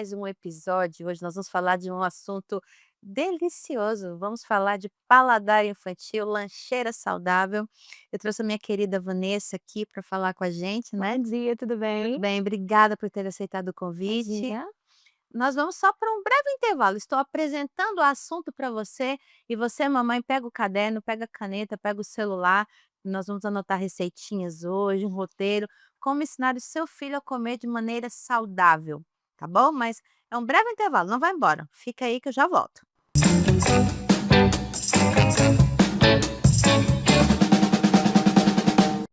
mais um episódio. Hoje nós vamos falar de um assunto delicioso. Vamos falar de paladar infantil, lancheira saudável. Eu trouxe a minha querida Vanessa aqui para falar com a gente, né? Bom dia, tudo Tudo bem? bem, obrigada por ter aceitado o convite. Imagina. Nós vamos só para um breve intervalo. Estou apresentando o assunto para você e você, mamãe, pega o caderno, pega a caneta, pega o celular. Nós vamos anotar receitinhas hoje, um roteiro, como ensinar o seu filho a comer de maneira saudável, tá bom? Mas é um breve intervalo, não vai embora. Fica aí que eu já volto.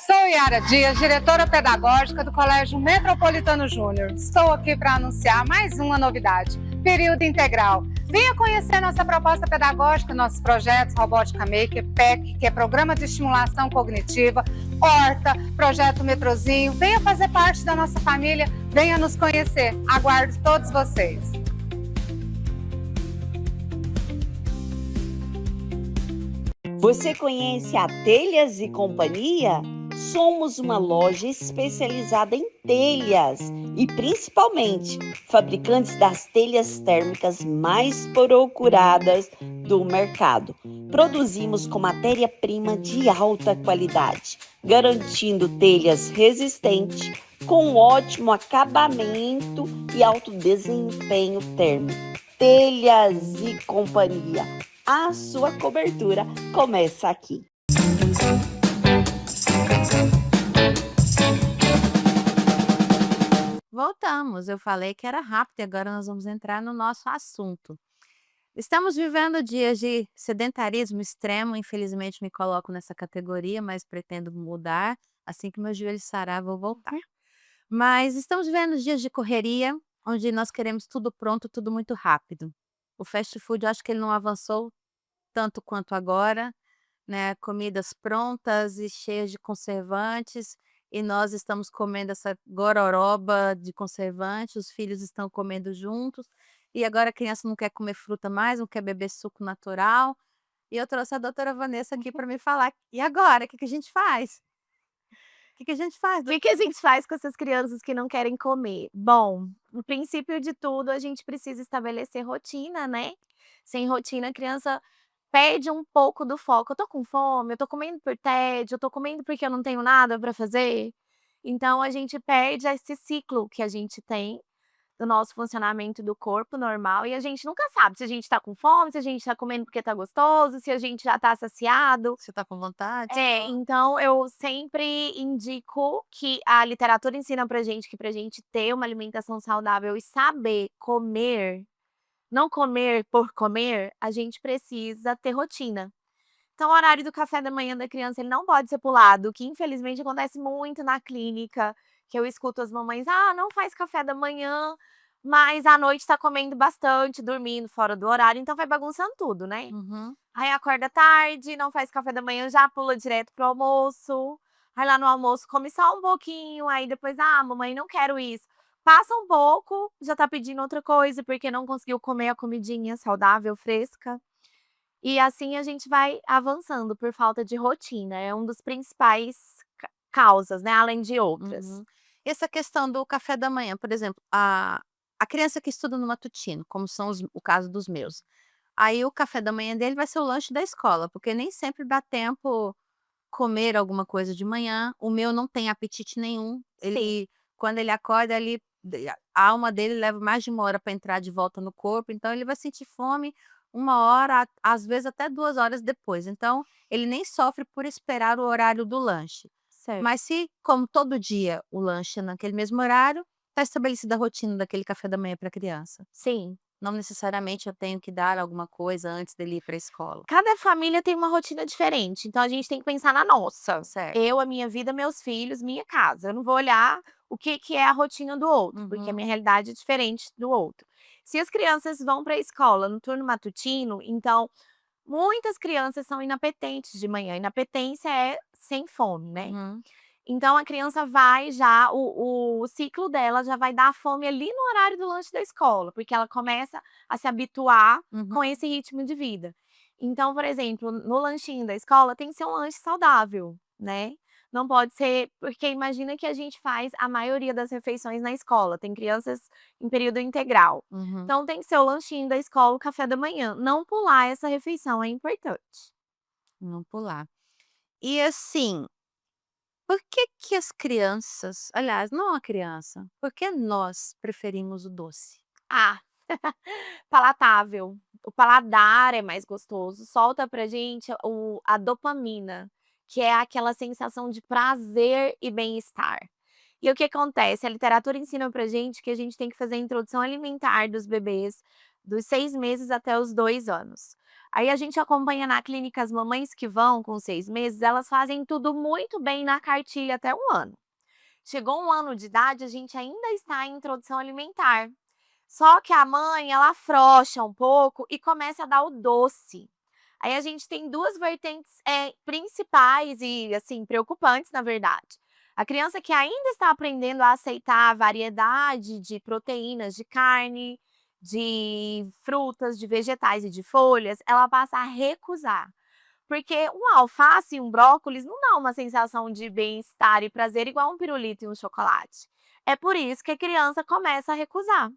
Sou Yara Dias, diretora pedagógica do Colégio Metropolitano Júnior. Estou aqui para anunciar mais uma novidade: período integral. Venha conhecer nossa proposta pedagógica, nossos projetos Robótica Maker, PEC, que é Programa de Estimulação Cognitiva, Horta, Projeto Metrozinho. Venha fazer parte da nossa família, venha nos conhecer. Aguardo todos vocês. Você conhece a Telhas e Companhia? Somos uma loja especializada em telhas e principalmente fabricantes das telhas térmicas mais procuradas do mercado. Produzimos com matéria-prima de alta qualidade, garantindo telhas resistentes com ótimo acabamento e alto desempenho térmico. Telhas e Companhia. A sua cobertura começa aqui. Voltamos. Eu falei que era rápido e agora nós vamos entrar no nosso assunto. Estamos vivendo dias de sedentarismo extremo, infelizmente me coloco nessa categoria, mas pretendo mudar. Assim que meu joelho sarar, vou voltar. Mas estamos vivendo dias de correria, onde nós queremos tudo pronto, tudo muito rápido. O fast food, eu acho que ele não avançou tanto quanto agora, né? Comidas prontas e cheias de conservantes, e nós estamos comendo essa gororoba de conservante, os filhos estão comendo juntos, e agora a criança não quer comer fruta mais, não quer beber suco natural. E eu trouxe a doutora Vanessa aqui para me falar. E agora, o que que a gente faz? O que que a gente faz, O que que a gente faz com essas crianças que não querem comer? Bom, o princípio de tudo, a gente precisa estabelecer rotina, né. Sem rotina, a criança perde um pouco do foco. "Eu tô com fome, eu tô comendo por tédio, eu tô comendo porque eu não tenho nada pra fazer". Então a gente perde esse ciclo que a gente tem do nosso funcionamento do corpo normal, e a gente nunca sabe se a gente tá com fome, se a gente tá comendo porque tá gostoso, se a gente já tá saciado. você está com vontade? Então eu sempre indico que a literatura ensina pra gente que pra gente ter uma alimentação saudável e saber comer, não comer por comer, a gente precisa ter rotina. Então o horário do café da manhã da criança, ele não pode ser pulado, que infelizmente acontece muito na clínica, que eu escuto as mamães: "Ah, não faz café da manhã, mas à noite tá comendo bastante, dormindo fora do horário", então vai bagunçando tudo, né. Uhum. Aí acorda tarde, não faz café da manhã, já pula direto para o almoço. Aí lá no almoço come só um pouquinho, aí depois: "Ah, mamãe, não quero isso". Passa um pouco, já tá pedindo outra coisa, porque não conseguiu comer a comidinha saudável, fresca. E assim a gente vai avançando por falta de rotina, é um dos principais causas, né, além de outras. Uhum. Essa questão do café da manhã, por exemplo, a criança que estuda no matutino, como são o caso dos meus, aí o café da manhã dele vai ser o lanche da escola, porque nem sempre dá tempo comer alguma coisa de manhã. O meu não tem apetite nenhum, Sim. quando ele acorda ali, a alma dele leva mais de 1 hora para entrar de volta no corpo, então ele vai sentir fome 1 hora, às vezes até 2 horas depois, então ele nem sofre por esperar o horário do lanche. Certo. Mas se, como todo dia, o lanche é naquele mesmo horário, está estabelecida a rotina daquele café da manhã para a criança. Sim. Não necessariamente eu tenho que dar alguma coisa antes dele ir para a escola. Cada família tem uma rotina diferente, então a gente tem que pensar na nossa. Certo. Eu, a minha vida, meus filhos, minha casa. Eu não vou olhar o que que é a rotina do outro, porque a Uhum. minha realidade é diferente do outro. Se as crianças vão para a escola no turno matutino, então muitas crianças são inapetentes de manhã. Inapetência é sem fome, né. Uhum. Então a criança vai já o ciclo dela já vai dar fome ali no horário do lanche da escola, porque ela começa a se habituar Uhum. com esse ritmo de vida. Então, por exemplo, no lanchinho da escola tem que ser um lanche saudável, né. Não pode ser porque imagina que a gente faz a maioria das refeições na escola, tem crianças em período integral. Uhum. Então tem que ser o lanchinho da escola, o café da manhã, não pular essa refeição é importante. Não pular. E assim, por que que as crianças, aliás, não a criança, por que nós preferimos o doce? Ah, palatável. O paladar é mais gostoso, solta pra gente a dopamina, que é aquela sensação de prazer e bem-estar. E o que acontece? A literatura ensina pra gente que a gente tem que fazer a introdução alimentar dos bebês dos 6 meses até os 2 anos. Aí a gente acompanha na clínica as mamães que vão com 6 meses, elas fazem tudo muito bem na cartilha até 1 ano. Chegou 1 ano de idade, a gente ainda está em introdução alimentar. Só que a mãe, ela afrouxa um pouco e começa a dar o doce. Aí a gente tem 2 vertentes, principais e, assim, preocupantes, na verdade. A criança que ainda está aprendendo a aceitar a variedade de proteínas, de carne, de frutas, de vegetais e de folhas, ela passa a recusar. Porque uma alface e um brócolis não dá uma sensação de bem-estar e prazer igual um pirulito e um chocolate. É por isso que a criança começa a recusar.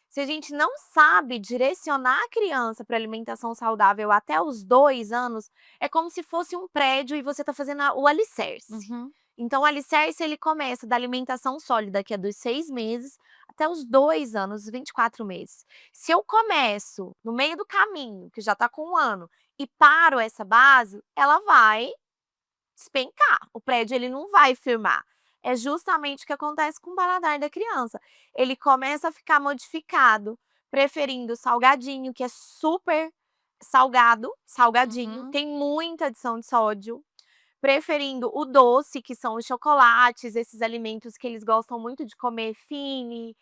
Se a gente não sabe direcionar a criança para alimentação saudável até os 2 anos, é como se fosse um prédio e você está fazendo o alicerce. Uhum. Então o alicerce ele começa da alimentação sólida, que é dos 6 meses, até os 2 anos, 24 meses. Se eu começo no meio do caminho, que já está com 1 ano, e paro essa base, ela vai despencar, o prédio ele não vai firmar. É justamente o que acontece com o paladar da criança. Ele começa a ficar modificado, preferindo o salgadinho, que é super salgado, salgadinho, Uhum. tem muita adição de sódio, preferindo o doce, que são os chocolates, esses alimentos que eles gostam muito de comer, fine,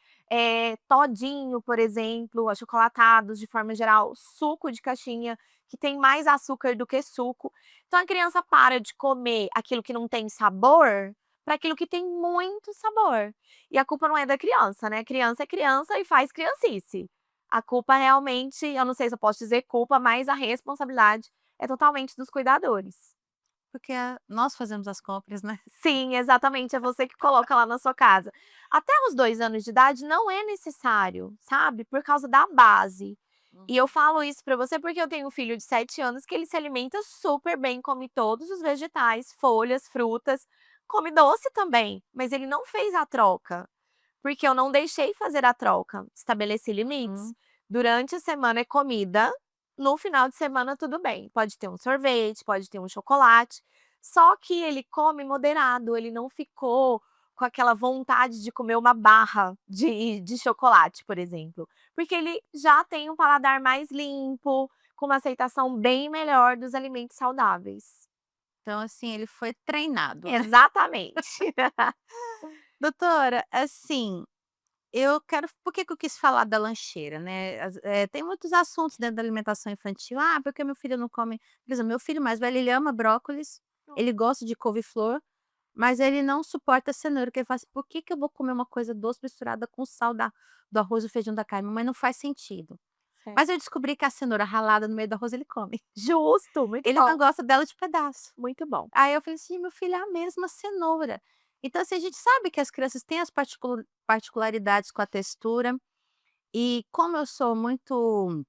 todinho, por exemplo, achocolatados de forma geral, suco de caixinha, que tem mais açúcar do que suco. Então a criança para de comer aquilo que não tem sabor, para aquilo que tem muito sabor. E a culpa não é da criança, né, criança é criança e faz criancice. A culpa realmente, eu não sei se eu posso dizer culpa, mas a responsabilidade é totalmente dos cuidadores. Porque nós fazemos as compras, né? Sim, exatamente, é você que coloca lá na sua casa. Até os 2 anos de idade não é necessário, sabe, por causa da base. E eu Uhum. falo isso pra você porque eu tenho um filho de 7 anos que ele se alimenta super bem, come todos os vegetais, folhas, frutas, come doce também, mas ele não fez a troca, porque eu não deixei fazer a troca, estabeleci limites. Uhum. Durante a semana é comida, no final de semana tudo bem, pode ter um sorvete, pode ter um chocolate, só que ele come moderado, ele não ficou com aquela vontade de comer uma barra de chocolate, por exemplo, porque ele já tem um paladar mais limpo, com uma aceitação bem melhor dos alimentos saudáveis. Então, assim, ele foi treinado, né? Exatamente. Doutora, assim, eu quero por que que eu quis falar da lancheira, né, tem muitos assuntos dentro da alimentação infantil, "Ah, porque meu filho não come", por exemplo, meu filho mais velho, ele ama brócolis, ele gosta de couve-flor, mas ele não suporta cenoura, que ele fala assim: "Por que que eu vou comer uma coisa doce misturada com sal do arroz, do feijão, da carne? Mamãe, não faz sentido". Certo. Mas eu descobri que a cenoura ralada no meio do arroz ele come. Justo, muito Ele não bom, gosta dela de pedaço. muito bom. Aí eu falei assim: "Meu filho, é a mesma cenoura". Então, assim, a gente sabe que as crianças têm as particularidades com a textura, e como eu sou muito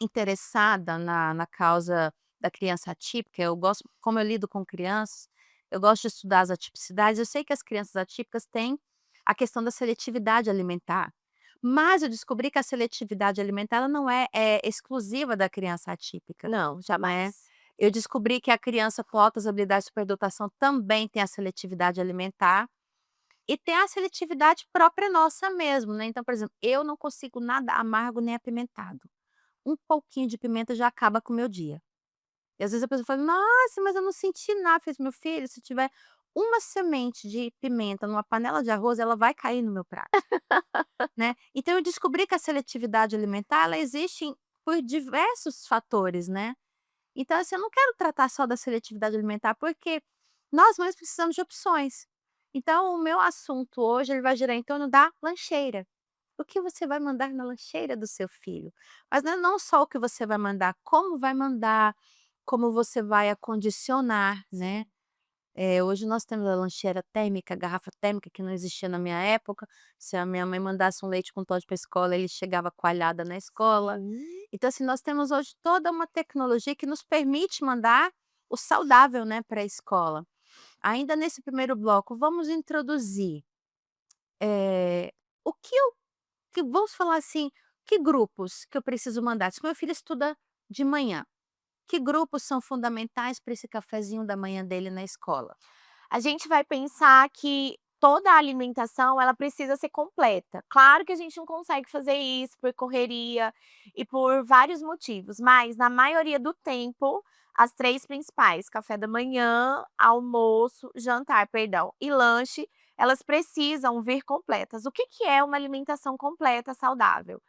interessada na causa da criança atípica, eu gosto como eu lido com crianças, eu gosto de estudar as atipicidades, eu sei que as crianças atípicas têm a questão da seletividade alimentar, mas eu descobri que a seletividade alimentar ela não é exclusiva da criança atípica, Não, né. jamais. Eu descobri que a criança com altas habilidades de superdotação também tem a seletividade alimentar, e tem a seletividade própria nossa mesmo, né. Então, por exemplo, eu não consigo nada amargo nem apimentado. Um pouquinho de pimenta já acaba com o meu dia. E às vezes a pessoa fala: "Nossa, mas eu não senti nada". Eu falei assim: "Meu filho, se tiver uma semente de pimenta numa panela de arroz, ela vai cair no meu prato", né. Então eu descobri que a seletividade alimentar, ela existe por diversos fatores, né. Então, assim, eu não quero tratar só da seletividade alimentar, porque nós mães precisamos de opções. Então, o meu assunto hoje, ele vai girar em torno da lancheira. O que você vai mandar na lancheira do seu filho? Mas não só o que você vai mandar, como vai mandar, como você vai acondicionar, né? Hoje nós temos a lancheira térmica, a garrafa térmica, que não existia na minha época. Se a minha mãe mandasse um leite com Toddy pra escola, ele chegava coalhada na escola. Sim. Então, assim, nós temos hoje toda uma tecnologia que nos permite mandar o saudável, né, para a escola. Ainda nesse primeiro bloco, vamos introduzir, eh, o que vamos falar assim, que grupos que eu preciso mandar? Se meu filho estuda de manhã, que grupos são fundamentais para esse cafezinho da manhã dele na escola? A gente vai pensar que toda a alimentação, ela precisa ser completa. Claro que a gente não consegue fazer isso por correria e por vários motivos, mas na maioria do tempo, as 3 principais, café da manhã, almoço, jantar, perdão, e lanche, elas precisam vir completas. O que que é uma alimentação completa saudável?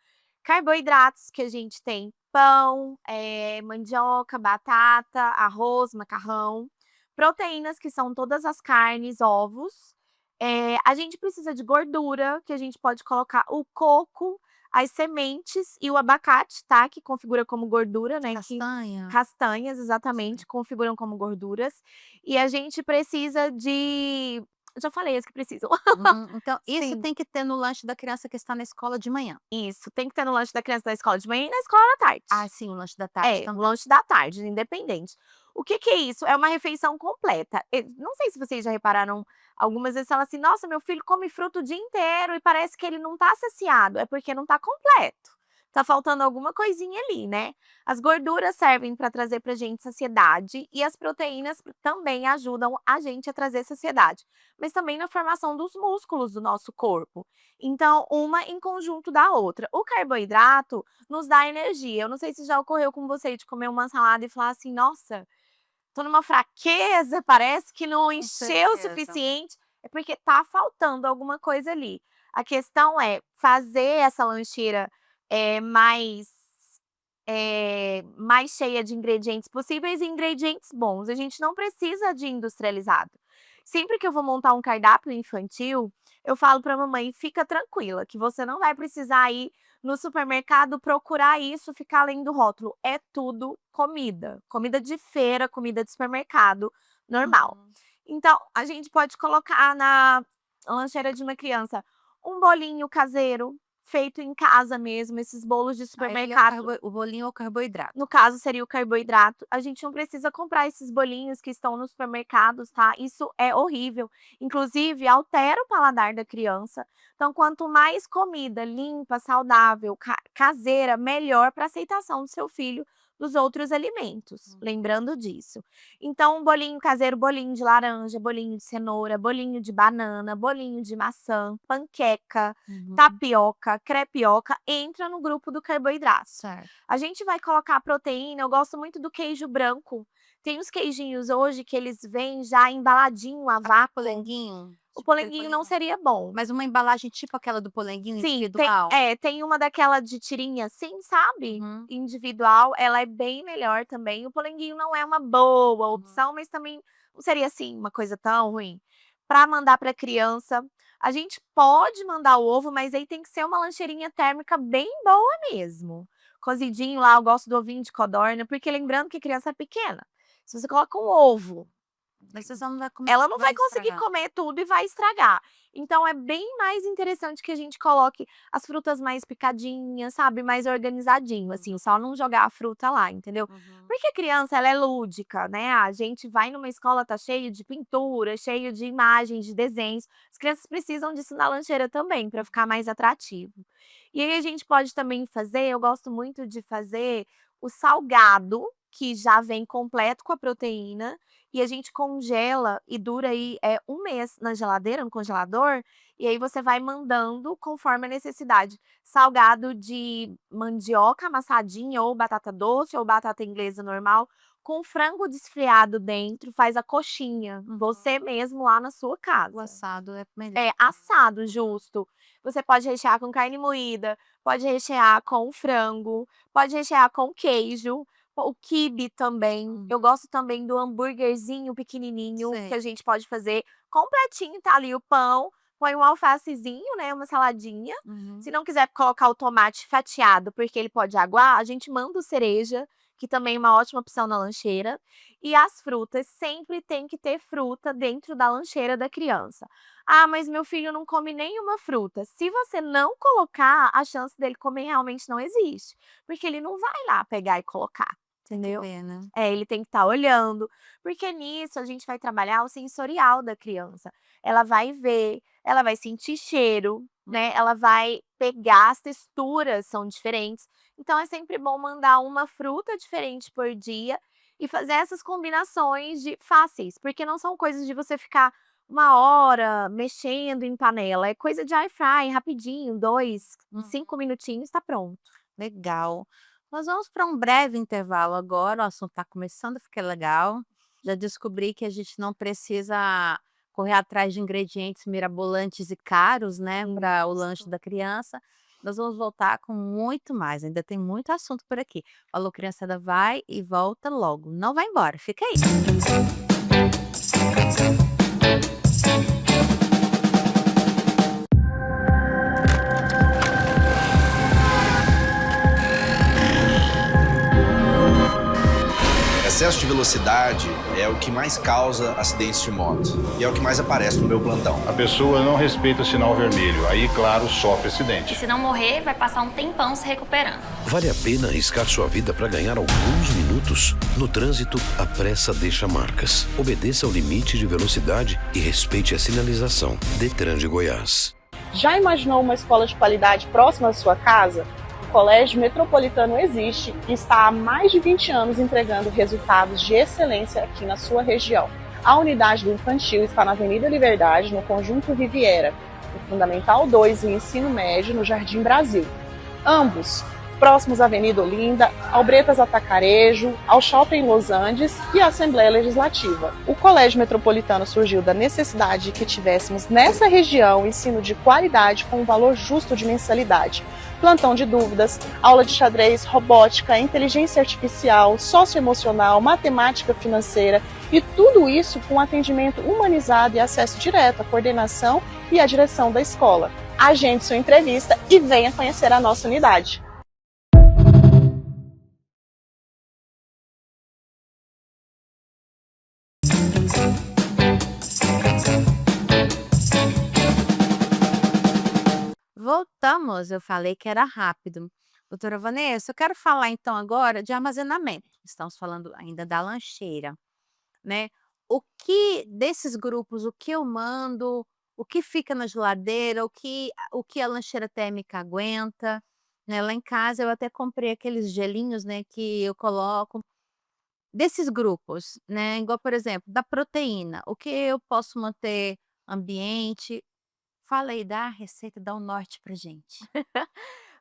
Carboidratos, que a gente tem pão, mandioca, batata, arroz, macarrão. Proteínas, que são todas as carnes, ovos. A gente precisa de gordura, que a gente pode colocar o coco, as sementes e o abacate, tá, que configura como gordura, né, que Castanha? castanhas, Sim. exatamente, configuram como gorduras. E a gente precisa de eu já falei as que precisam. Uhum. Então, isso Sim. tem que ter no lanche da criança que está na escola de manhã. Isso, tem que ter no lanche da criança da escola de manhã e na escola da tarde. Ah, sim, o lanche da tarde É, o também. lanche da tarde, independente. O que que é isso? É uma refeição completa. Não sei se vocês já repararam, algumas vezes falam assim: "Nossa, meu filho come fruta o dia inteiro e parece que ele não tá saciado", é porque não tá completo. Tá faltando alguma coisinha ali, né. As gorduras servem para trazer pra gente saciedade e as proteínas também ajudam a gente a trazer saciedade, mas também na formação dos músculos do nosso corpo. Então, uma em conjunto da outra. O carboidrato nos dá energia. Eu não sei se já ocorreu com você de comer uma salada e falar assim: "Nossa, tô numa fraqueza, parece que não Com encheu o certeza. suficiente", é porque tá faltando alguma coisa ali. A questão é fazer essa lancheira, mais cheia de ingredientes possíveis e ingredientes bons. A gente não precisa de industrializado. Sempre que eu vou montar um cardápio infantil, eu falo para a mamãe: "Fica tranquila, que você não vai precisar ir no supermercado procurar isso, ficar lendo o rótulo, é tudo comida, comida de feira, comida de supermercado, normal". Uhum. Então, a gente pode colocar na lancheira de uma criança um bolinho caseiro, feito em casa mesmo, esses bolos de Aí ele é o supermercado, o bolinho é o carboidrato. no caso seria o carboidrato. A gente não precisa comprar esses bolinhos que estão nos supermercados, tá, isso é horrível, inclusive altera o paladar da criança. Então quanto mais comida limpa, saudável, caseira, melhor para aceitação do seu filho dos outros alimentos, Hum. lembrando disso. Então um bolinho caseiro, bolinho de laranja, bolinho de cenoura, bolinho de banana, bolinho de maçã, panqueca, Uhum. tapioca, crepioca, entra no grupo do carboidrato. Certo. A gente vai colocar proteína, eu gosto muito do queijo branco. Tem os queijinhos hoje que eles vêm já embaladinho a Aquele vácuo. polenguinho, O tipo aquele polenguinho não polenguinho, seria bom. mas uma embalagem tipo aquela do polenguinho Sim, tem individual? tem uma daquela de tirinha assim, sabe, Uhum, individual, ela é bem melhor também. O polenguinho não é uma boa uhum. opção, mas também não seria, assim, uma coisa tão ruim. Para mandar para criança, a gente pode mandar o ovo, mas aí tem que ser uma lancheirinha térmica bem boa mesmo. Cozidinho lá, eu gosto do ovinho de codorna, porque lembrando que criança é pequena, se você coloca um ovo, Mas você só não vai comer, ela não vai vai conseguir estragar. comer tudo e vai estragar. Então é bem mais interessante que a gente coloque as frutas mais picadinhas, sabe, mais organizadinho, assim, Uhum, só não jogar a fruta lá, entendeu. uhum. Porque a criança ela é lúdica, né, a gente vai numa escola, tá cheio de pintura, cheio de imagens, de desenhos, as crianças precisam disso na lancheira também, para ficar mais atrativo. E aí a gente pode também fazer, eu gosto muito de fazer o salgado, que já vem completo com a proteína, e a gente congela e dura aí, 1 mês na geladeira, no congelador, e aí você vai mandando conforme a necessidade. Salgado de mandioca amassadinha ou batata doce ou batata inglesa normal, com frango desfiado dentro, faz a coxinha, Uhum. você mesmo lá na sua O casa. assado é melhor. É, assado, justo. Você pode rechear com carne moída, pode rechear com frango, pode rechear com queijo, o quibe também. Uhum. Eu gosto também do hambúrguerzinho pequenininho, que Sei. a gente pode fazer completinho, tá ali o pão, põe um alfacezinho, né, uma saladinha. Uhum. Se não quiser colocar o tomate fatiado, porque ele pode aguar, a gente manda o cereja, que também é uma ótima opção na lancheira. E as frutas, sempre tem que ter fruta dentro da lancheira da criança. Ah, mas meu filho não come nenhuma fruta. Se você não colocar, a chance dele comer realmente não existe, porque ele não vai lá pegar e colocar, Tem que entendeu? ver, né? Ele tem que estar olhando, porque nisso a gente vai trabalhar o sensorial da criança. Ela vai ver, ela vai sentir cheiro, né? Ela vai pegar, as texturas são diferentes. Então é sempre bom mandar uma fruta diferente por dia e fazer essas combinações fáceis, porque não são coisas de você ficar 1 hora mexendo em panela, é coisa de air fry, rapidinho, 2, 5 minutinhos, tá pronto. Legal. Nós vamos para um breve intervalo agora, o assunto está começando a ficar legal. Já descobri que a gente não precisa correr atrás de ingredientes mirabolantes e caros, né, para o lanche da criança. Nós vamos voltar com muito mais, ainda tem muito assunto por aqui. Falou Criançada vai e volta logo. Não vai embora, fica aí. Excesso de velocidade é o que mais causa acidentes de moto e é o que mais aparece no meu plantão. A pessoa não respeita o sinal vermelho, aí, claro, sofre E acidente. se não morrer, vai passar um tempão se recuperando. Vale a pena arriscar sua vida para ganhar alguns minutos? No trânsito, a pressa deixa marcas. Obedeça ao limite de velocidade e respeite a sinalização. Detran de Goiás. Já imaginou uma escola de qualidade próxima da sua casa? O Colégio Metropolitano existe e está há mais de 20 anos entregando resultados de excelência aqui na sua região. A unidade do infantil está na Avenida Liberdade, no Conjunto Riviera, no Fundamental 2 e Ensino Médio, no Jardim Brasil. Ambos próximos à Avenida Olinda, ao Bretas Atacarejo, ao Shopping Los Andes e à Assembleia Legislativa. O Colégio Metropolitano surgiu da necessidade de que tivéssemos nessa região ensino de qualidade com um valor justo de mensalidade. Plantão de dúvidas, aula de xadrez, robótica, inteligência artificial, socioemocional, matemática financeira e tudo isso com atendimento humanizado e acesso direto à coordenação e à direção da escola. Agende sua entrevista e venha conhecer a nossa unidade. Voltamos, eu falei que era rápido. Doutora Vanessa, eu quero falar então agora de armazenamento. Estamos falando ainda da lancheira, né? O que desses grupos, o que eu mando, o que fica na geladeira, o que a lancheira térmica aguenta, né? Lá em casa eu até comprei aqueles gelinhos, né, que eu coloco. Desses grupos, né, igual por exemplo, da proteína, o que eu posso manter ambiente? Fala aí, dá a receita, dá o norte pra gente.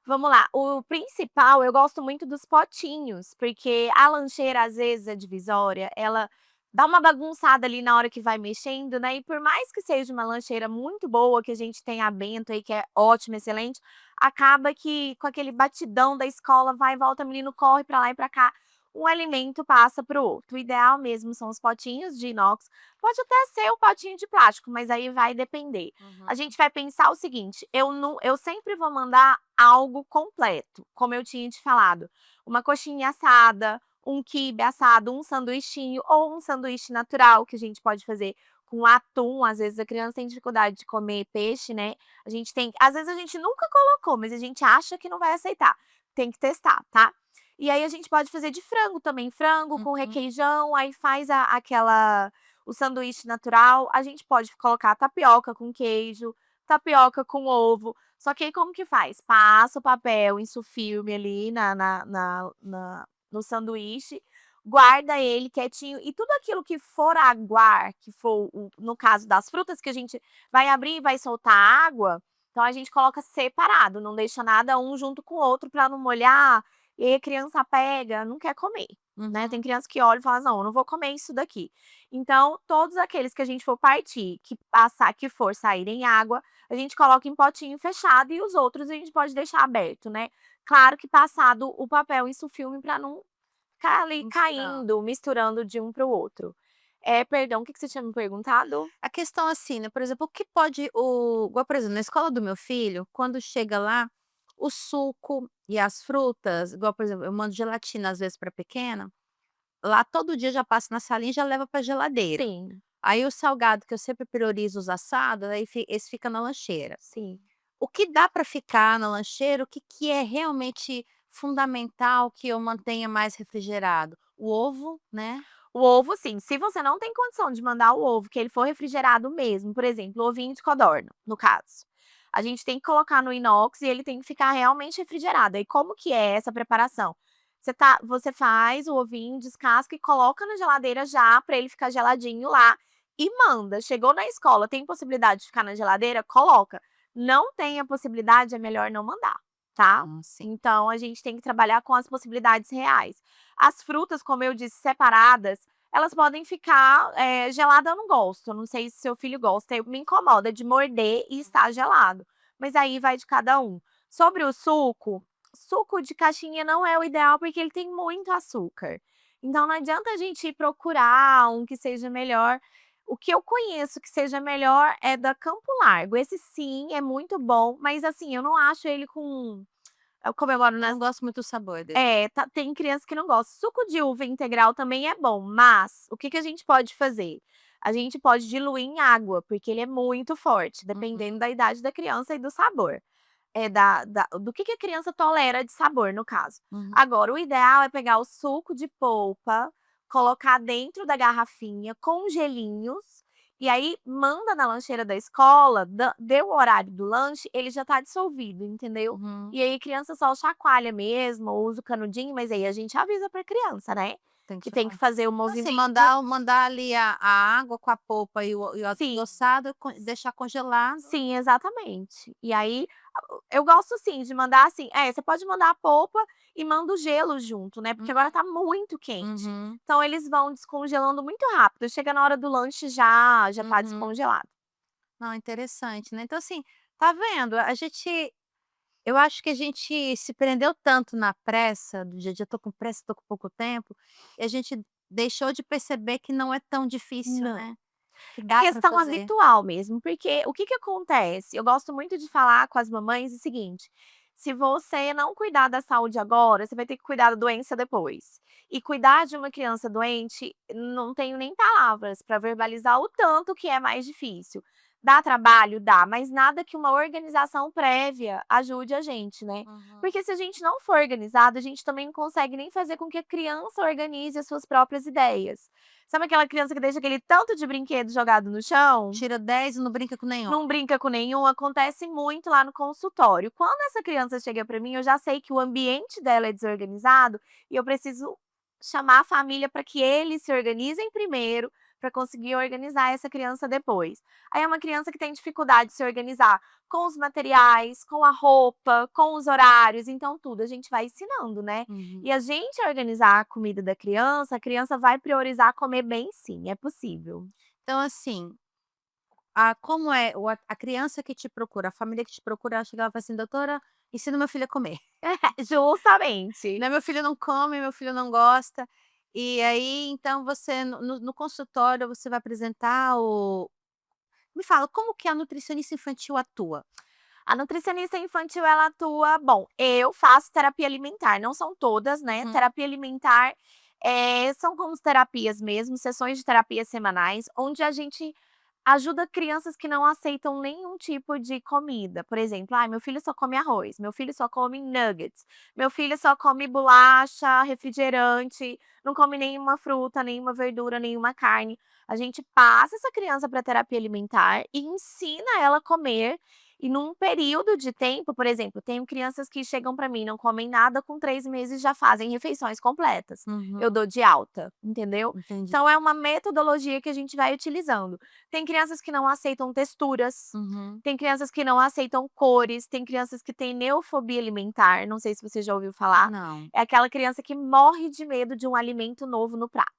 Vamos lá, o principal, eu gosto muito dos potinhos, porque a lancheira, às vezes, é divisória, ela dá uma bagunçada ali na hora que vai mexendo, né? E por mais que seja uma lancheira muito boa, que a gente tem a Bento aí, que é ótima, excelente, acaba que com aquele batidão da escola, vai e volta, menino corre pra lá e pra cá, um alimento passa pro outro. O ideal mesmo são os potinhos de inox, pode até ser o potinho de plástico, mas aí vai depender. A gente vai pensar o seguinte, eu sempre vou mandar algo completo, como eu tinha te falado, uma coxinha assada, um quibe assado, um sanduichinho ou um sanduíche natural que a gente pode fazer com atum. Às vezes a criança tem dificuldade de comer peixe, né? Às vezes a gente nunca colocou, mas a gente acha que não vai aceitar. Tem que testar, tá? E aí a gente pode fazer de frango também, frango com requeijão, aí faz o sanduíche natural. A gente pode colocar tapioca com queijo, tapioca com ovo. Só que aí como que faz? Passa o papel em sulfilme ali no sanduíche, guarda ele quietinho e tudo aquilo que for aguar, que for, no caso das frutas, que a gente vai abrir e vai soltar água, então a gente coloca separado, não deixa nada um junto com o outro para não molhar, e aí a criança pega, não quer comer, né? Tem criança que olha e fala, não, eu não vou comer isso daqui. Então, todos aqueles que a gente for partir, que for sair em água, a gente coloca em potinho fechado e os outros a gente pode deixar aberto, né? Claro que passado o papel em sulfilme para não ficar ali caindo, misturando de um para o outro. Perdão, o que você tinha me perguntado? A questão assim, né, por exemplo, o que pode igual, por exemplo, na escola do meu filho, quando chega lá, o suco e as frutas, igual, por exemplo, eu mando gelatina às vezes para pequena, lá todo dia já passa na salinha e já leva pra geladeira. Sim, Aí o salgado, que eu sempre priorizo os assados, aí esse fica na lancheira. sim. O que dá para ficar na lancheira, o que que é realmente fundamental que eu mantenha mais refrigerado? O ovo, né. O ovo sim, se você não tem condição de mandar o ovo, que ele for refrigerado mesmo, por exemplo, ovinho de codorna, no caso, a gente tem que colocar no inox e ele tem que ficar realmente refrigerado. E como que é essa preparação? Você faz o ovinho, descasca e coloca na geladeira já para ele ficar geladinho lá e manda. Chegou na escola, tem possibilidade de ficar na geladeira? Coloca. Não tem a possibilidade, é melhor não mandar, tá? Sim. Então a gente tem que trabalhar com as possibilidades reais. As frutas, como eu disse, separadas, elas podem ficar, gelada eu não gosto, eu não sei se seu filho gosta, me incomoda de morder e estar gelado, mas aí vai de cada um. Sobre o suco de caixinha não é o ideal, porque ele tem muito açúcar. Então não adianta a gente ir procurar um que seja melhor. O que eu conheço que seja melhor é da Campo Largo, esse sim é muito bom, mas assim, eu não acho ele com eu comemoro nas Não gosto muito do sabor dele. tem criança que não gosta. Suco de uva integral também é bom, mas o que que a gente pode fazer? A gente pode diluir em água, porque ele é muito forte, Uhum, dependendo da idade da criança e do sabor. Do que a criança tolera de sabor, no caso. uhum. Agora, o ideal é pegar o suco de polpa, colocar dentro da garrafinha com gelinhos, e aí manda na lancheira da escola, deu o horário do lanche, ele já tá dissolvido, entendeu? Uhum. E aí criança só chacoalha mesmo, ou usa o canudinho, mas aí a gente avisa pra criança, né, Tem que que tem que chamar. fazer o Então, assim, movimento. mandar ali a água com a polpa e o Sim. adoçado, deixar congelado. Sim, exatamente. E aí, eu gosto sim de mandar assim você pode mandar a polpa e manda o gelo junto, né, porque agora tá muito quente. Uhum, Então eles vão descongelando muito rápido, chega na hora do lanche já tá uhum. descongelado. Não, interessante, né. Então, assim, tá vendo, eu acho que a gente se prendeu tanto na pressa do dia a dia, "tô com pressa, tô com pouco tempo", e a gente deixou de perceber que não é tão difícil, Não. né, que É dá para questão fazer. habitual mesmo, porque o que que acontece? Eu gosto muito de falar com as mamães o seguinte: se você não cuidar da saúde agora, você vai ter que cuidar da doença depois. E cuidar de uma criança doente, não tenho nem palavras para verbalizar o tanto que é mais difícil. Dá trabalho? Dá, mas nada que uma organização prévia ajude a gente, né? Uhum. Porque se a gente não for organizado, a gente também não consegue nem fazer com que a criança organize as suas próprias ideias. Sabe aquela criança que deixa aquele tanto de brinquedo jogado no chão? Tira 10 e não brinca com nenhum. Não brinca com nenhum, acontece muito lá no consultório. Quando essa criança chega para mim, eu já sei que o ambiente dela é desorganizado e eu preciso chamar a família para que eles se organizem primeiro, para conseguir organizar essa criança depois. Aí é uma criança que tem dificuldade de se organizar com os materiais, com a roupa, com os horários, então tudo a gente vai ensinando, né. Uhum. E a gente organizar a comida da criança, a criança vai priorizar comer bem sim, é possível. Então, assim, como é a criança que te procura, a família que te procura, ela chega e fala assim: "Doutora, ensina meu filho a comer". Justamente. Né, "Meu filho não come, meu filho não gosta". E aí, então você no consultório, você vai apresentar o me fala, como que a nutricionista infantil atua? A nutricionista infantil ela atua eu faço terapia alimentar, não são todas, né, Uhum, terapia alimentar, são como terapias mesmo, sessões de terapia semanais, onde a gente ajuda crianças que não aceitam nenhum tipo de comida, por exemplo: "Ai, meu filho só come arroz, meu filho só come nuggets, meu filho só come bolacha, refrigerante, não come nenhuma fruta, nenhuma verdura, nenhuma carne". A gente passa essa criança para terapia alimentar e ensina ela a comer, e num período de tempo, por exemplo, tenho crianças que chegam para mim, não comem nada, com 3 meses já fazem refeições completas. uhum, Eu dou de alta, entendeu? entendi. Então é uma metodologia que a gente vai utilizando. Tem crianças que não aceitam texturas, Uhum. tem crianças que não aceitam cores, tem crianças que têm neofobia alimentar, não sei se você já ouviu falar. Não. É aquela criança que morre de medo de um alimento novo no prato.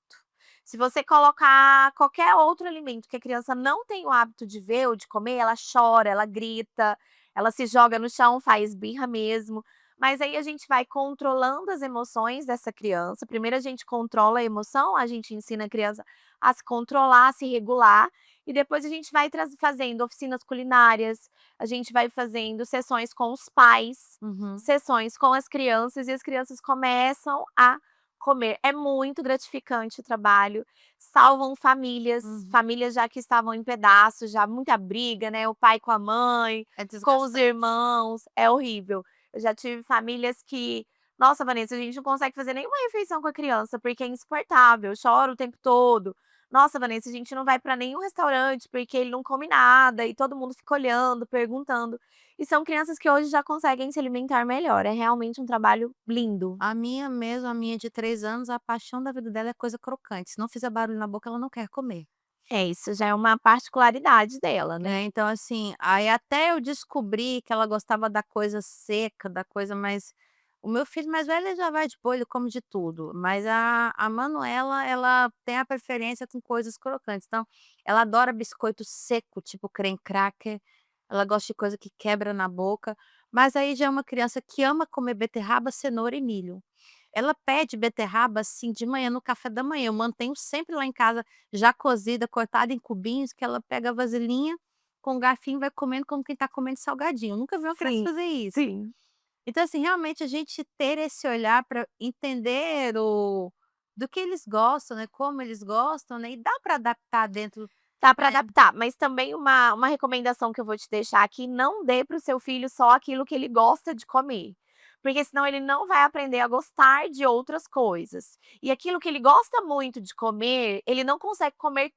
Se você colocar qualquer outro alimento que a criança não tem o hábito de ver ou de comer, ela chora, ela grita, ela se joga no chão, faz birra mesmo. Mas aí a gente vai controlando as emoções dessa criança. Primeiro a gente controla a emoção, a gente ensina a criança a se controlar, a se regular, e depois a gente vai fazendo oficinas culinárias, a gente vai fazendo sessões com os pais, sessões com as crianças, e as crianças começam a comer. É muito gratificante o trabalho, salvam famílias, famílias já que estavam em pedaços, já muita briga, né, o pai com a mãe, com os irmãos, é horrível. Eu já tive famílias que, nossa, Vanessa, a gente não consegue fazer nenhuma refeição com a criança, porque é insuportável, chora o tempo todo. Nossa, Vanessa, a gente não vai para nenhum restaurante, porque ele não come nada, e todo mundo fica olhando, perguntando. E são crianças que hoje já conseguem se alimentar melhor, é realmente um trabalho lindo. A minha mesmo, a minha de 3 anos, a paixão da vida dela é coisa crocante, se não fizer barulho na boca ela não quer comer. É, isso já é uma particularidade dela, né. Então assim, aí até eu descobri que ela gostava da coisa seca, da coisa mais o meu filho mais velho ele já vai de boa, ele come de tudo, mas a Manuela, ela tem a preferência com coisas crocantes, então, ela adora biscoito seco, tipo creme cracker, ela gosta de coisa que quebra na boca, mas aí já é uma criança que ama comer beterraba, cenoura e milho. Ela pede beterraba, assim, de manhã, no café da manhã, eu mantenho sempre lá em casa, já cozida, cortada em cubinhos, que ela pega a vasilhinha, com um garfinho vai comendo como quem tá comendo salgadinho, eu nunca vi uma criança Sim, fazer isso. sim. Então, assim, realmente a gente ter esse olhar para entender o do que eles gostam, né, como eles gostam, né, e dá para adaptar dentro Dá para adaptar, mas também uma recomendação que eu vou te deixar aqui, não dê para o seu filho só aquilo que ele gosta de comer, porque senão ele não vai aprender a gostar de outras coisas. E aquilo que ele gosta muito de comer, ele não consegue comer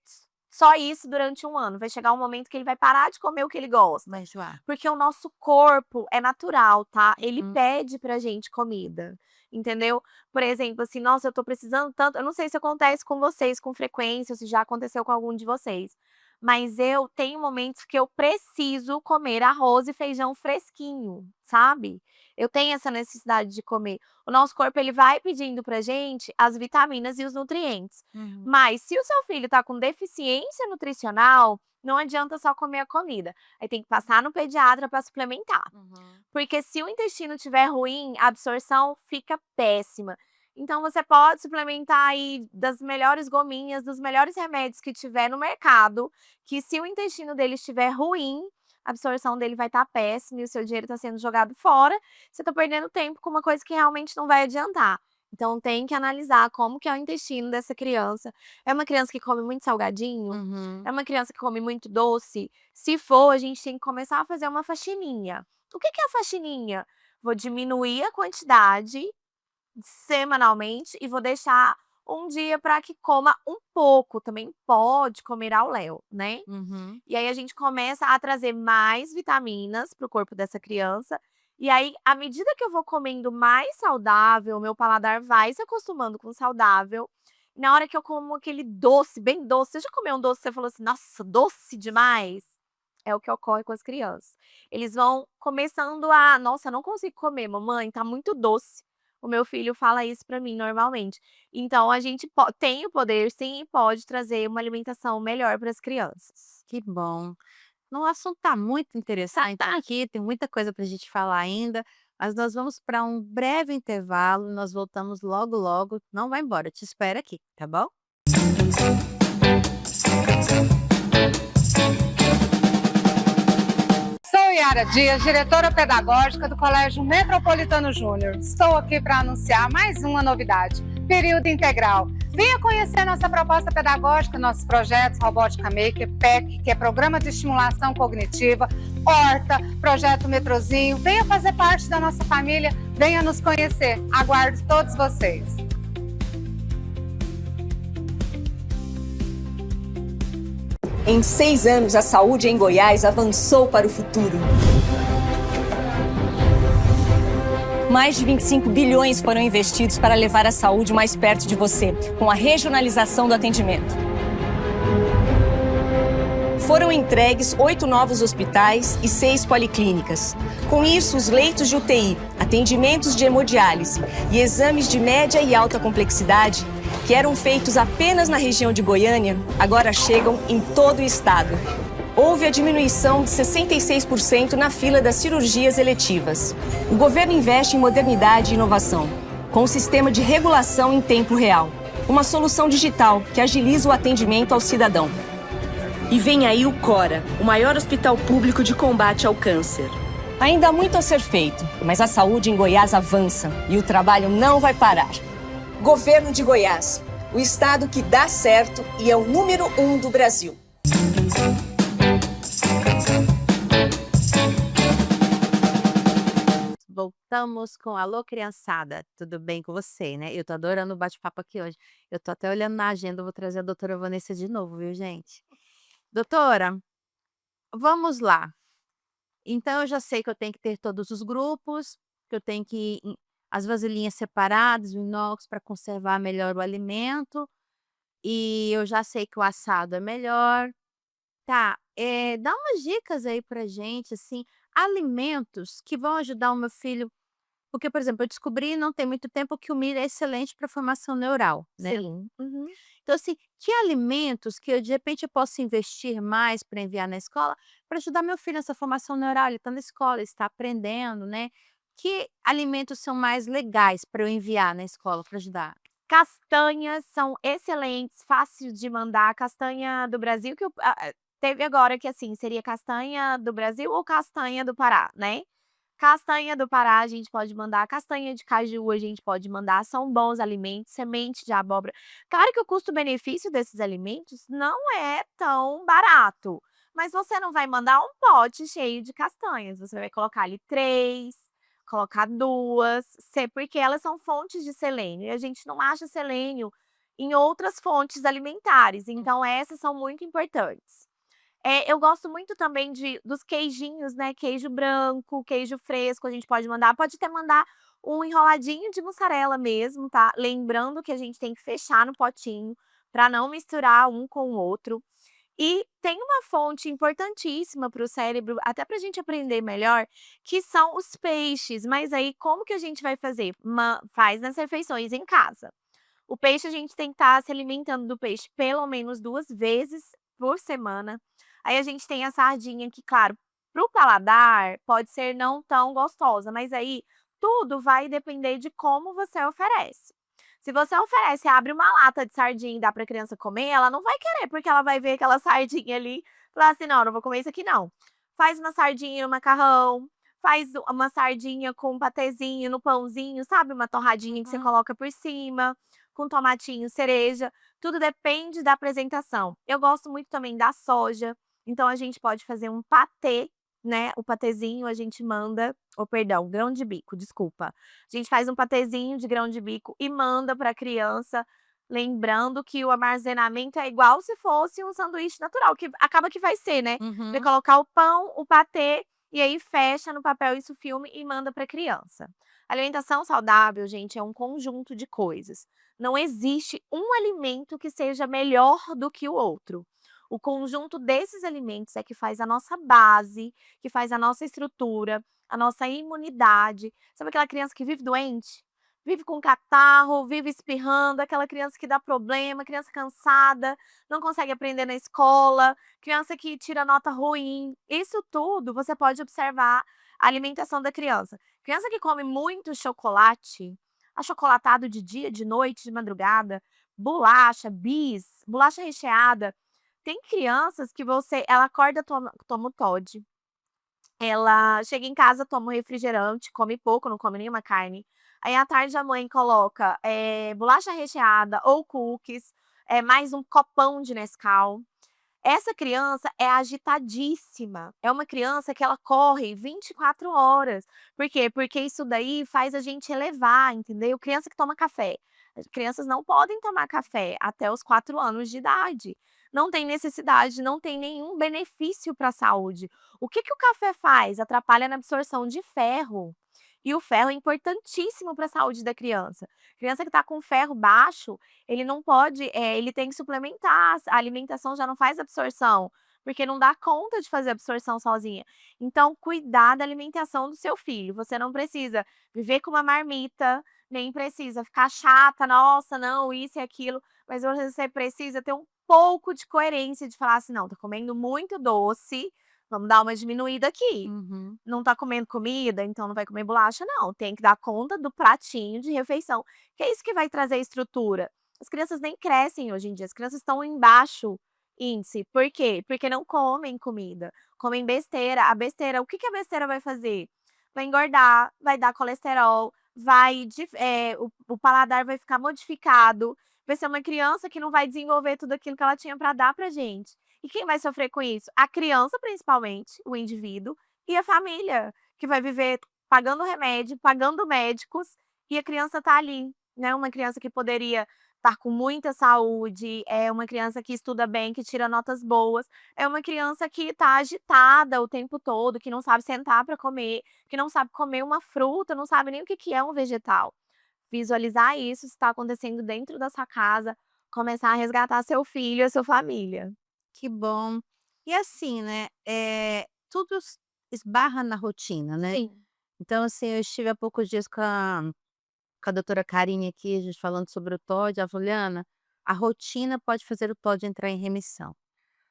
só isso durante um ano, vai chegar um momento que ele vai parar de comer o que ele gosta. vai enjoar. Porque o nosso corpo é natural, tá, ele pede pra gente comida, entendeu. Por exemplo, assim, nossa, eu tô precisando tanto eu não sei se acontece com vocês com frequência, ou se já aconteceu com algum de vocês, mas eu tenho momentos que eu preciso comer arroz e feijão fresquinho, sabe. Eu tenho essa necessidade de comer. O nosso corpo ele vai pedindo pra gente as vitaminas e os nutrientes, mas se o seu filho tá com deficiência nutricional, não adianta só comer a comida, aí tem que passar no pediatra para suplementar. Porque se o intestino estiver ruim, a absorção fica péssima. Então você pode suplementar aí das melhores gominhas, dos melhores remédios que tiver no mercado, que se o intestino dele estiver ruim, a absorção dele vai estar péssima e o seu dinheiro está sendo jogado fora, você está perdendo tempo com uma coisa que realmente não vai adiantar. Então tem que analisar como que é o intestino dessa criança. É uma criança que come muito salgadinho? É uma criança que come muito doce? Se for, a gente tem que começar a fazer uma faxininha. O que que é a faxininha? Vou diminuir a quantidade semanalmente e vou deixar um dia para que coma um pouco, também pode comer ao léu, né. E aí a gente começa a trazer mais vitaminas para o corpo dessa criança, e aí à medida que eu vou comendo mais saudável, o meu paladar vai se acostumando com saudável, na hora que eu como aquele doce, bem doce, você já comeu um doce que você falou assim: "Nossa, doce demais"? É o que ocorre com as crianças. Eles vão começando a: "Nossa, não consigo comer mamãe, tá muito doce". O meu filho fala isso pra mim normalmente. Então a gente tem o poder sim e pode trazer uma alimentação melhor para as crianças. Que bom. No assunto tá muito interessante aqui, tem muita coisa pra gente falar ainda, mas nós vamos para um breve intervalo, nós voltamos logo, logo, não vai embora, te espero aqui, tá bom? Sou Yara Dias, diretora pedagógica do Colégio Metropolitano Júnior. Estou aqui para anunciar mais uma novidade, período integral. Venha conhecer nossa proposta pedagógica, nossos projetos Robótica Maker, PEC, que é Programa de Estimulação Cognitiva, Horta, Projeto Metrozinho. Venha fazer parte da nossa família, venha nos conhecer. Aguardo todos vocês. Em 6 anos, a saúde em Goiás avançou para o futuro. Mais de 25 bilhões foram investidos para levar a saúde mais perto de você, com a regionalização do atendimento. Foram entregues 8 novos hospitais e 6 policlínicas. Com isso, os leitos de UTI, atendimentos de hemodiálise e exames de média e alta complexidade, que eram feitos apenas na região de Goiânia, agora chegam em todo o estado. houve a diminuição de 66% na fila das cirurgias eletivas. O governo investe em modernidade e inovação, com um sistema de regulação em tempo real. Uma solução digital que agiliza o atendimento ao cidadão. E vem aí o Cora, o maior hospital público de combate ao câncer. Ainda há muito a ser feito, mas a saúde em Goiás avança e o trabalho não vai parar. Governo de Goiás, o estado que dá certo e é o número 1 do Brasil. Voltamos com Alô Criançada, tudo bem com você, né? Eu tô adorando o bate-papo aqui hoje. Eu tô até olhando na agenda, eu vou trazer a doutora Vanessa de novo, viu, gente? Doutora, vamos lá. Então eu já sei que eu tenho que ter todos os grupos, que eu tenho que as vasilhinhas separadas, o inox para conservar melhor o alimento, e eu já sei que o assado é melhor. Tá, dá umas dicas aí pra gente, assim, alimentos que vão ajudar o meu filho, porque, por exemplo, eu descobri não tem muito tempo que o milho é excelente para formação neural, né. Sim. Uhum. Então, assim, que alimentos que eu, de repente, eu posso investir mais para enviar na escola, para ajudar meu filho nessa formação neural, ele está na escola, ele está aprendendo, né. Que alimentos são mais legais para eu enviar na escola para ajudar? Castanhas são excelentes, fácil de mandar. Castanha do Brasil que teve agora que, assim, seria castanha do Brasil ou castanha do Pará, né. Castanha do Pará a gente pode mandar, castanha de caju a gente pode mandar, são bons alimentos, semente de abóbora. Claro que o custo-benefício desses alimentos não é tão barato, mas você não vai mandar um pote cheio de castanhas, você vai colocar ali 3, colocar 2, porque elas são fontes de selênio e a gente não acha selênio em outras fontes alimentares, então essas são muito importantes. Eu gosto muito também dos queijinhos, né, queijo branco, queijo fresco, a gente pode mandar, pode até mandar um enroladinho de mussarela mesmo, tá, lembrando que a gente tem que fechar no potinho, para não misturar um com o outro. E tem uma fonte importantíssima para o cérebro, até para a gente aprender melhor, que são os peixes, mas aí como que a gente vai fazer? Faz nas refeições em casa. O peixe a gente tem que estar se alimentando do peixe pelo menos 2 vezes por semana. Aí a gente tem a sardinha que, claro, para o paladar pode ser não tão gostosa, mas aí tudo vai depender de como você oferece. Se você oferece, abre uma lata de sardinha e dá para a criança comer, ela não vai querer, porque ela vai ver aquela sardinha ali e falar assim: "Não, não vou comer isso aqui não". Faz uma sardinha no macarrão, faz uma sardinha com um patezinho no pãozinho, sabe, uma torradinha que você coloca por cima, com tomatinho, cereja, tudo depende da apresentação. Eu gosto muito também da soja, então a gente pode fazer um patê, né, o patezinho a gente manda perdão, grão de bico, desculpa. A gente faz um patezinho de grão de bico e manda para a criança, lembrando que o armazenamento é igual se fosse um sanduíche natural, que acaba que vai ser, né. Vai colocar o pão, o patê, e aí fecha no papel isso filme e manda para a criança. Alimentação saudável, gente, é um conjunto de coisas. Não existe um alimento que seja melhor do que o outro. O conjunto desses alimentos é que faz a nossa base, que faz a nossa estrutura, a nossa imunidade. Sabe aquela criança que vive doente? Vive com catarro, vive espirrando, aquela criança que dá problema, criança cansada, não consegue aprender na escola, criança que tira nota ruim. Isso tudo você pode observar a alimentação da criança. Criança que come muito chocolate, achocolatado de dia, de noite, de madrugada, bolacha, bis, bolacha recheada. Tem crianças que ela acorda, toma o Toddy. Ela chega em casa, toma um refrigerante, come pouco, não come nenhuma carne. Aí à tarde a mãe coloca, bolacha recheada ou cookies, mais um copão de Nescau. Essa criança é agitadíssima, é uma criança que ela corre 24 horas. Por quê? Porque isso daí faz a gente elevar, entendeu? Criança que toma café. As crianças não podem tomar café até os 4 anos de idade. Não tem necessidade, não tem nenhum benefício para a saúde. O que que o café faz? Atrapalha na absorção de ferro. E o ferro é importantíssimo para a saúde da criança. Criança que está com ferro baixo, ele não pode, ele tem que suplementar, a alimentação já não faz absorção, porque não dá conta de fazer absorção sozinha. Então, cuidar da alimentação do seu filho. Você não precisa viver com uma marmita, nem precisa ficar chata, nossa, não, isso e aquilo, mas você precisa ter um pouco de coerência de falar assim: "Não, tá comendo muito doce, vamos dar uma diminuída aqui. Uhum. Não tá comendo comida, então não vai comer bolacha não, tem que dar conta do pratinho de refeição", que é isso que vai trazer estrutura. As crianças nem crescem hoje em dia, as crianças estão em baixo índice. Por quê? Porque não comem comida, comem besteira. A besteira, o que que a besteira vai fazer? Vai engordar, vai dar colesterol, o paladar vai ficar modificado, vai ser uma criança que não vai desenvolver tudo aquilo que ela tinha para dar pra gente. E quem vai sofrer com isso? A criança principalmente, o indivíduo, e a família, que vai viver pagando remédio, pagando médicos, e a criança tá ali, né, uma criança que poderia estar com muita saúde, é uma criança que estuda bem, que tira notas boas, é uma criança que tá agitada o tempo todo, que não sabe sentar para comer, que não sabe comer uma fruta, não sabe nem o que que é um vegetal. Visualizar isso está acontecendo dentro da sua casa, começar a resgatar seu filho e a sua família. Que bom. E assim, né, tudo esbarra na rotina, né. Sim. Então, assim, eu estive há poucos dias com a doutora Karine aqui, a gente falando sobre o TOD, ela falou: "Liana, a rotina pode fazer o TOD entrar em remissão".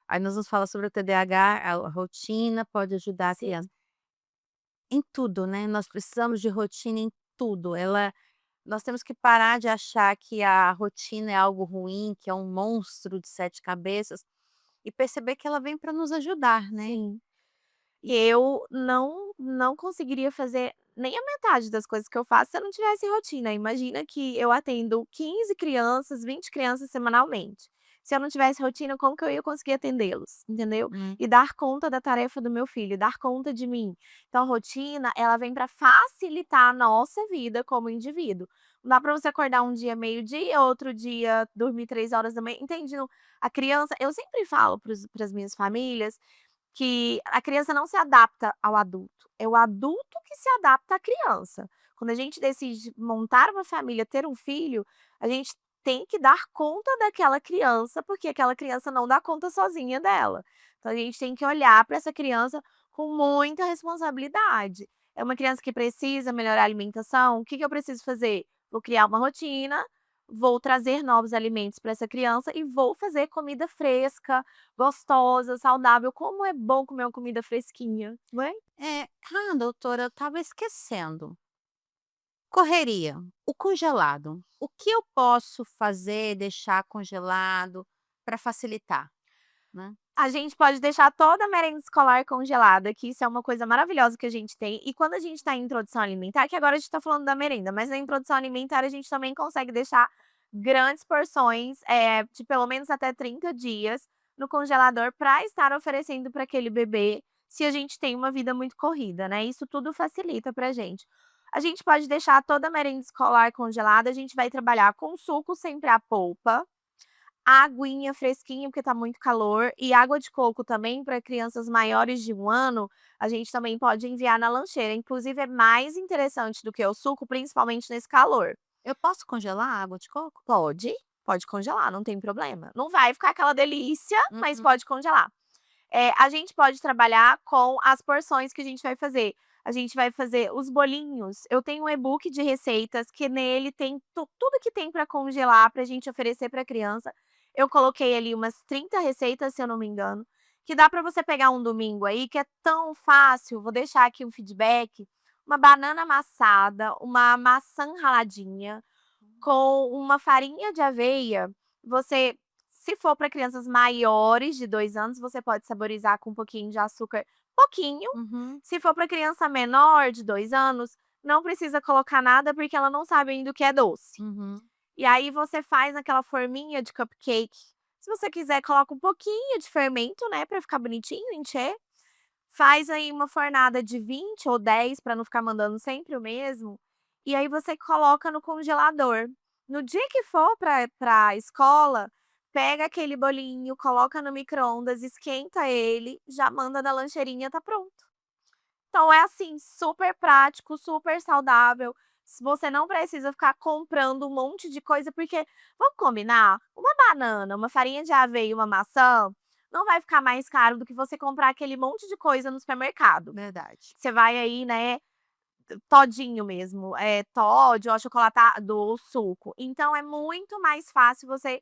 Aí nós vamos falar sobre o TDAH, a rotina pode ajudar a criança. Sim. Em tudo, né, nós precisamos de rotina em tudo, nós temos que parar de achar que a rotina é algo ruim, que é um monstro de 7 cabeças, e perceber que ela vem para nos ajudar, né. Sim. E eu não conseguiria fazer nem a metade das coisas que eu faço se eu não tivesse rotina. Imagina que eu atendo 15 crianças, 20 crianças semanalmente. Se eu não tivesse rotina, como que eu ia conseguir atendê-los, entendeu? Hum. E dar conta da tarefa do meu filho, dar conta de mim. Então a rotina, ela vem para facilitar a nossa vida como indivíduo. Não dá para você acordar um dia meio-dia, outro dia dormir 3 horas da manhã, entende? A criança, eu sempre falo para as minhas famílias que a criança não se adapta ao adulto, é o adulto que se adapta à criança. Quando a gente decide montar uma família, ter um filho, a gente tem que dar conta daquela criança, porque aquela criança não dá conta sozinha dela. Então a gente tem que olhar para essa criança com muita responsabilidade. É uma criança que precisa melhorar a alimentação, o que que eu preciso fazer? Vou criar uma rotina, vou trazer novos alimentos para essa criança e vou fazer comida fresca, gostosa, saudável. Como é bom comer uma comida fresquinha, não é? Doutora, eu estava esquecendo. Correria, o congelado. O que eu posso fazer, deixar congelado para facilitar, né? A gente pode deixar toda a merenda escolar congelada, que isso é uma coisa maravilhosa que a gente tem. E quando a gente está em introdução alimentar, que agora a gente está falando da merenda, mas na introdução alimentar a gente também consegue deixar grandes porções, de pelo menos até 30 dias no congelador para estar oferecendo para aquele bebê, se a gente tem uma vida muito corrida, né? Isso tudo facilita pra gente. A gente pode deixar toda a merenda escolar congelada, a gente vai trabalhar com suco sempre à polpa, aguinha fresquinha, porque tá muito calor, e água de coco também para crianças maiores de 1 ano, a gente também pode enviar na lancheira, inclusive é mais interessante do que o suco, principalmente nesse calor. Eu posso congelar a água de coco? Pode, pode congelar, não tem problema. Não vai ficar aquela delícia, mas Uhum. pode congelar. A gente pode trabalhar com as porções que a gente vai fazer. A gente vai fazer os bolinhos. Eu tenho um e-book de receitas que nele tem tudo que tem para congelar para a gente oferecer para criança. Eu coloquei ali umas 30 receitas, se eu não me engano, que dá para você pegar um domingo aí, que é tão fácil. Vou deixar aqui um feedback. Uma banana amassada, uma maçã raladinha, com uma farinha de aveia. Você, se for para crianças maiores de 2 anos, você pode saborizar com um pouquinho de açúcar, pouquinho. Uhum. Se for para criança menor de 2 anos, não precisa colocar nada, porque ela não sabe ainda o que é doce. Uhum. E aí você faz aquela forminha de cupcake. Se você quiser, coloca um pouquinho de fermento, né, para ficar bonitinho, encher. Faz aí uma fornada de 20 ou 10 para não ficar mandando sempre o mesmo, e aí você coloca no congelador. No dia que for para a escola, pega aquele bolinho, coloca no micro-ondas, esquenta ele, já manda na lancheirinha, tá pronto. Então é assim, super prático, super saudável. Se você não precisa ficar comprando um monte de coisa, porque vamos combinar? Uma banana, uma farinha de aveia e uma maçã, não vai ficar mais caro do que você comprar aquele monte de coisa no supermercado. Verdade. Você vai aí, né, todinho mesmo, Toddy ou achocolatado ou suco. Então é muito mais fácil você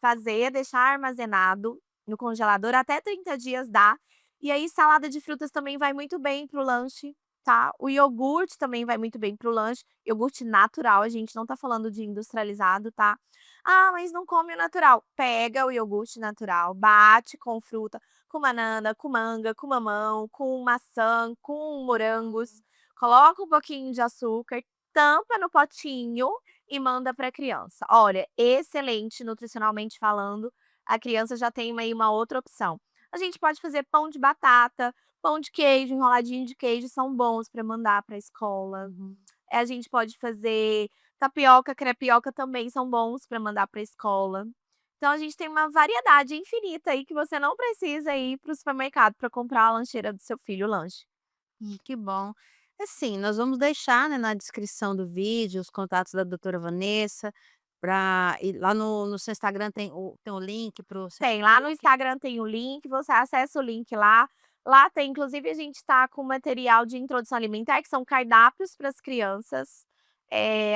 fazer, deixar armazenado no congelador, até 30 dias dá. E aí salada de frutas também vai muito bem para o lanche, tá. O iogurte também vai muito bem para o lanche, iogurte natural, a gente não tá falando de industrializado, tá. "Ah, mas não come o natural", pega o iogurte natural, bate com fruta, com banana, com manga, com mamão, com maçã, com morangos, coloca um pouquinho de açúcar, tampa no potinho e manda para a criança. Olha, excelente nutricionalmente falando, a criança já tem aí uma outra opção. A gente pode fazer pão de batata, pão de queijo, enroladinho de queijo são bons para mandar para a escola. Uhum. A gente pode fazer tapioca, crepioca também são bons para mandar para a escola. Então a gente tem uma variedade infinita aí que você não precisa ir para o supermercado para comprar a lancheira do seu filho, o lanche. Que bom. Assim, nós vamos deixar, né, na descrição do vídeo os contatos da doutora Vanessa, e lá no seu Instagram tem o link para o Tem, lá no Instagram tem o link, você acessa o link lá. Lá tem inclusive a gente tá com material de introdução alimentar, que são cardápios para as crianças,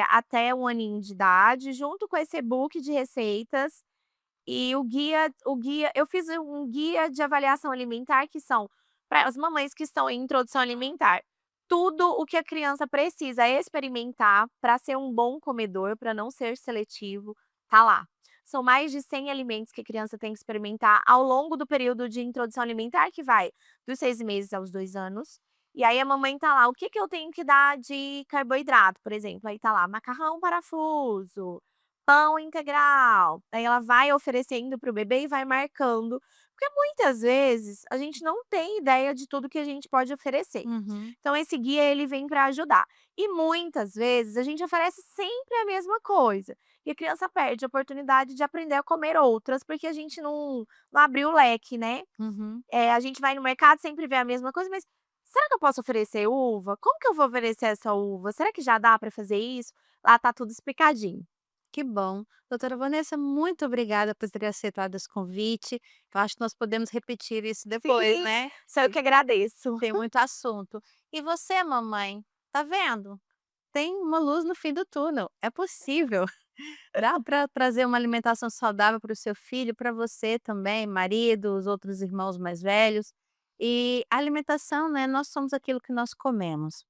até 1 aninho de idade, junto com esse e-book de receitas e o guia eu fiz um guia de avaliação alimentar que são para as mamães que estão em introdução alimentar. Tudo o que a criança precisa experimentar para ser um bom comedor, para não ser seletivo, tá lá. São mais de 100 alimentos que a criança tem que experimentar ao longo do período de introdução alimentar, que vai dos 6 meses aos 2 anos. E aí a mamãe tá lá: "O que que eu tenho que dar de carboidrato?", por exemplo, aí tá lá: macarrão parafuso, pão integral. Aí ela vai oferecendo para o bebê e vai marcando, porque muitas vezes a gente não tem ideia de tudo que a gente pode oferecer. Uhum. Então esse guia ele vem para ajudar. E muitas vezes a gente oferece sempre a mesma coisa, e a criança perde a oportunidade de aprender a comer outras, porque a gente não abriu o leque, né. Uhum. A gente vai no mercado, sempre vê a mesma coisa, mas será que eu posso oferecer uva? Como que eu vou oferecer essa uva? Será que já dá para fazer isso? Lá tá tudo explicadinho. Que bom. Doutora Vanessa, muito obrigada por ter aceitado esse convite. Eu acho que nós podemos repetir isso depois, Sim, né? sou eu que agradeço. Tem muito assunto. E você, mamãe, tá vendo? Tem uma luz no fim do túnel. É possível. Dá para trazer uma alimentação saudável para o seu filho, para você também, marido, os outros irmãos mais velhos. E a alimentação, né? Nós somos aquilo que nós comemos.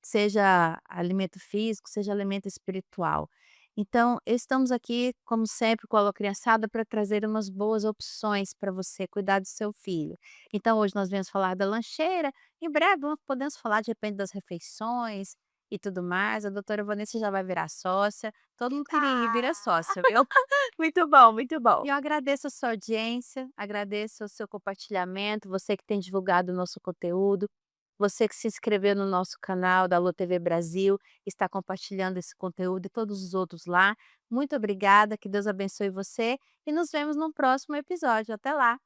Seja alimento físico, seja alimento espiritual. Então, estamos aqui, como sempre, com a criançada para trazer umas boas opções para você cuidar do seu filho. Então, hoje nós viemos falar da lancheira, em breve podemos falar de repente das refeições e tudo mais. A doutora Vanessa já vai virar sócia, todo mundo queria Ah, vira sócia, viu? muito bom, muito bom. E eu agradeço a sua audiência, agradeço o seu compartilhamento, você que tem divulgado o nosso conteúdo. Você que se inscreveu no nosso canal da Alô TV Brasil, está compartilhando esse conteúdo e todos os outros lá. Muito obrigada, que Deus abençoe você e nos vemos no próximo episódio. Até lá!